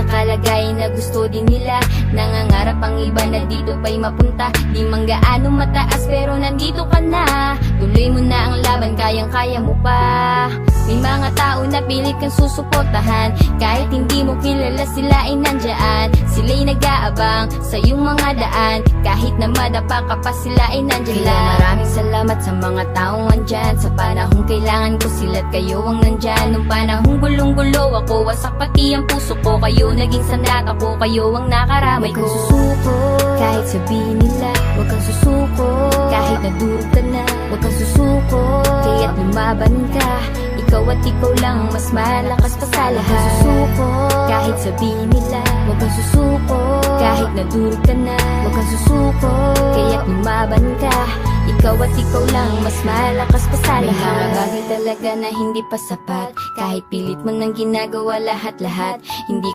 kalagayan na gusto din nila. Nangangarap ang iba na dito pa'y mapunta. Di man gaano mataas pero nandito ka na. Tuloy mo na ang laban, kayang-kaya mo pa. May mga tao na pilit kang susuportahan, kahit hindi mo kilala sila ay nandyan. Sila'y nag-aabang sa iyong mga daan, kahit na madapa ka pa sila ay nandyan lang. Kaya maraming salamat sa mga taong andyan. Sa panahong kailangan ko sila't kayo ang nandyan. Nung panahong gulong-gulo ako, wasak pati ang puso ko. Kayo naging sandata ko, kayo ang nakaramay ko. Huwag kang susuko, kahit sabihin nila. Huwag kang susuko, kahit nadurog ka na. Huwag kang susuko, kaya't lumaban ka. Ikaw at ikaw lang, mas malakas pa sa lahat. Huwag kang susuko, kahit sabihin nila. Huwag kang susuko, kahit nadurog ka na. Huwag kang susuko, kaya't lumaban ka. Ikaw at ikaw lang, mas malakas pa sa lahat. May mga bagay talaga na hindi pa sapat, kahit pilit mo nang ginagawa lahat-lahat. Hindi